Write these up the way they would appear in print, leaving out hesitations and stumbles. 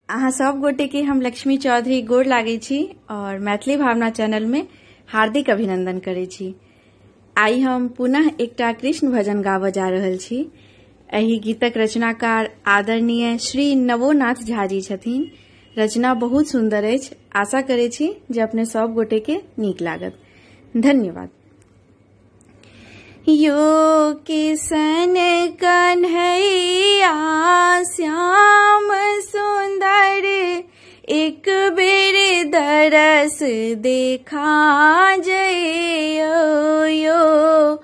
अहाँ सब गोटे के हम लक्ष्मी चौधरी गोड़ लागे छी और मैथिली भावना चैनल में हार्दिक अभिनंदन करे छी। आई हम पुनः एकटा कृष्ण भजन गाबऽ जा रहल छी। एहि गीतक रचनाकार आदरणीय श्री नवोनाथ झा जी छथिन। रचना बहुत सुंदर अछि। आशा करे छी जे अपने सब गोटे के नीक लागत। धन्यवाद। यो किसन कन्हैया श्याम सुंदर एक बेर दरस देखा जइयो। यो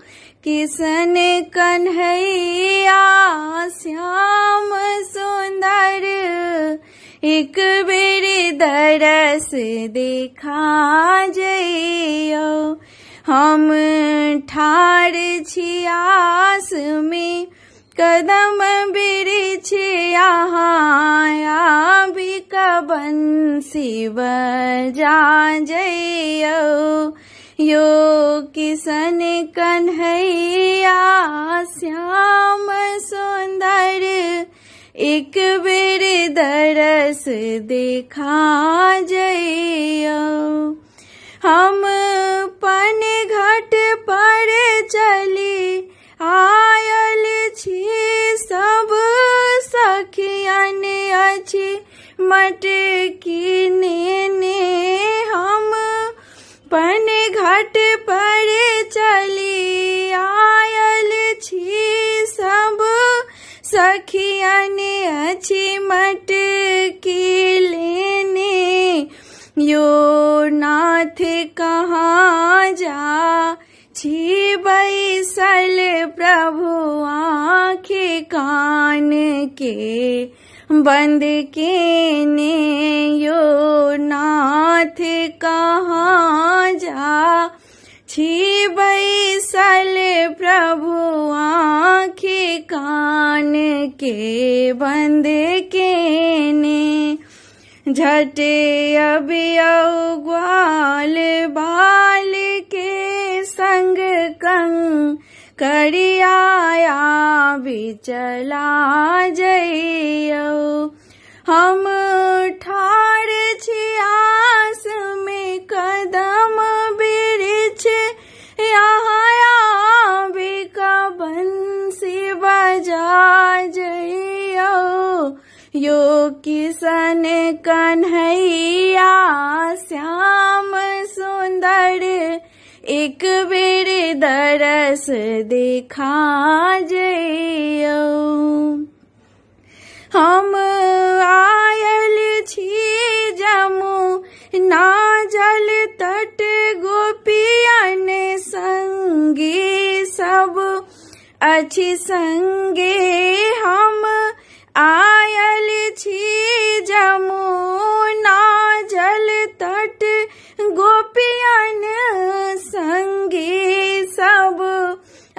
किसन कन्हैया श्याम सुंदर एक बेर दरस देखा जइयो। हम ठाड़ छी आस में कदम बिरिछ यहाँ भी बंसी बजा जइयो। यो किसन कन्हैया श्याम सुंदर एक बेर दरस देखा जइयो। हम पन घाट पर चली आयल छी सब सखियन अछि मटकी नेने। हम पन घाट पर चली आयल छी सब सखियन अछि मटकी लेने। यो नाथ कहाँ जा छी बैसल प्रभु आँखें कान के बंद केने। यो नाथ कहाँ जा छी बैसल प्रभु आँखें कान के बंद केने। झटे अबियौ ग्वाल बाल के संग कंग करियाया बिचला जइयो। हम ठाड़ छी आस में कदम बिरिछ यहाँ बिका बंसी बजा जइयो। यो किसन कन्हैया श्याम सुंदर एक बेर दरस देखा जइयो। हम आयल छी जमुना जल तट गोपियन संगी सब अछि संगे। हम आयल छी जमुना जल तट गोपियन संगे सब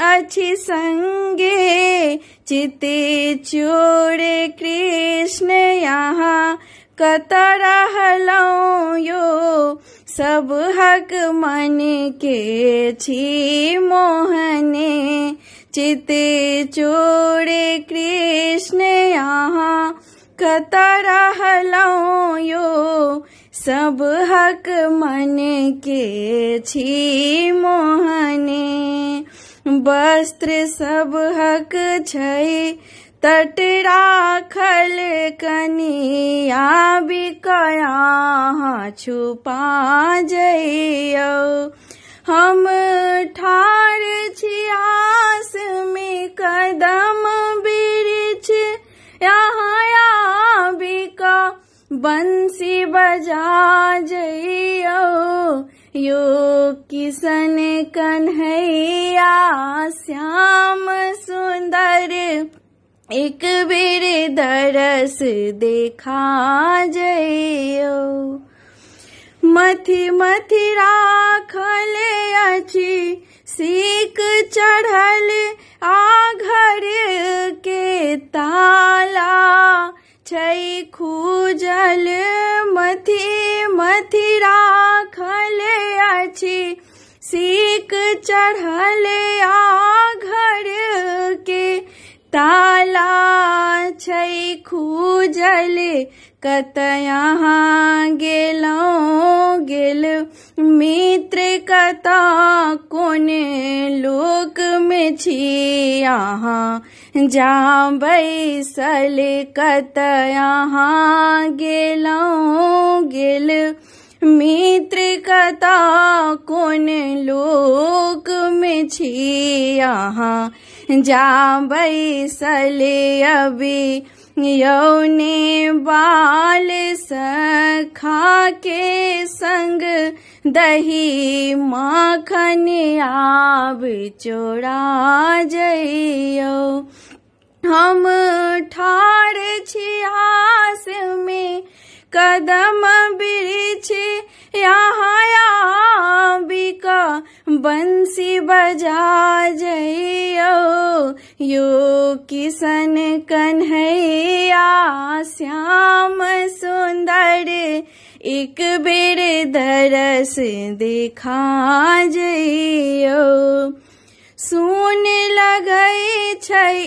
अछि संगे। चिते चोर कृष्ण यहाँ कत रहलौ। यो सब हक मन के छी मोहने। चिते चोर कृष्ण यहाँ कत रहलौ। यो सब हक मन के छी मोहने। वस्त्र सब हक छै तट राखल कनिया बिकया छुपा जइयो। हम ठाड़ छी आस में कदम बिरिछ यहाँ बिका बंसी बजा जइयो। यो किसन कन्हैया श्याम सुंदर एक बेर दरस देखा जइयो। मथि मथि राखल अछि सीक चढ़ल आ घर के ताला छै खूजल। मथि मथि राखल अछि सीक चढ़ल आ घर के ताला छै खूजल कतहाँ गेलौं गेल मित्र कता कोन लोक में छी अहाँ जा बैसल कतहाँ गेलौं गेल मित्र कता कोन लोक में छी अहाँ जा बैसल अभी यौने बाल सखा के संग दही माखन आब चोरा जइयो हम ठाड़ छी आस में कदम वृक्ष यहाँ बिका बंसी बजा जइयो यो किशन कन्हैया श्याम सुंदर एक बेर दरस देखा जइयो सुन लगै छै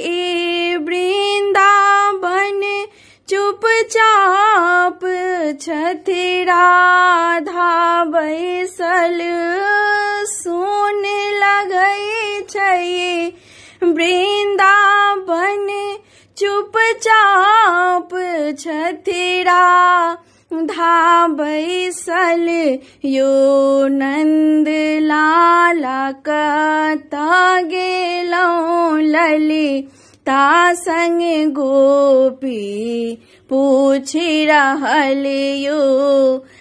वृंदावन चुपचाप छथि राधा बैसल सुन लगै छै वृंदावन चुपचाप छथि राधा बैसल यो नंद लाला कता गेलौं ललिता संग गोपी पूछि रहल यो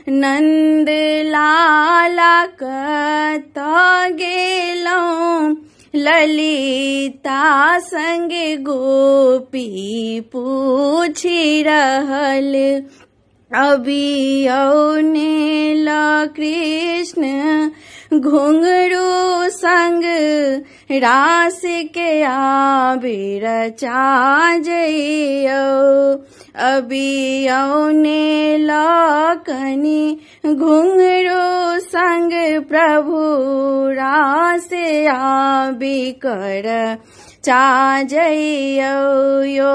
नंद लाला कता गेलौं ललिता संग गोपी पूछि रहल अभी औने ला कृष्ण घुंघरू संग रास के आबे रचा जइयो अभी औने ला कनी घुंघरू संग प्रभु रास आबे कर चा जइयो यो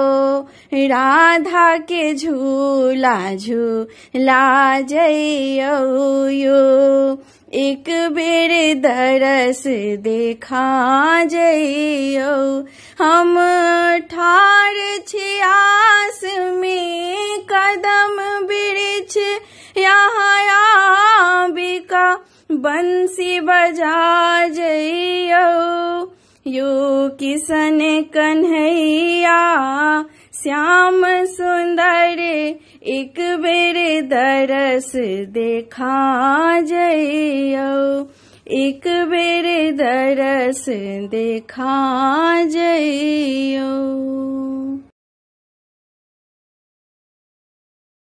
राधा के झूला झूला जइयो यो एक बेर दरस देखा जइयो हम ठाड़ छी आस में कदम वृक्ष यहाँ बिका बंसी बजा जइयो यो किशन कन्हैया श्याम सुंदर एक बेर दरस देखा जइयो एक बेर दरस देखा जइयो।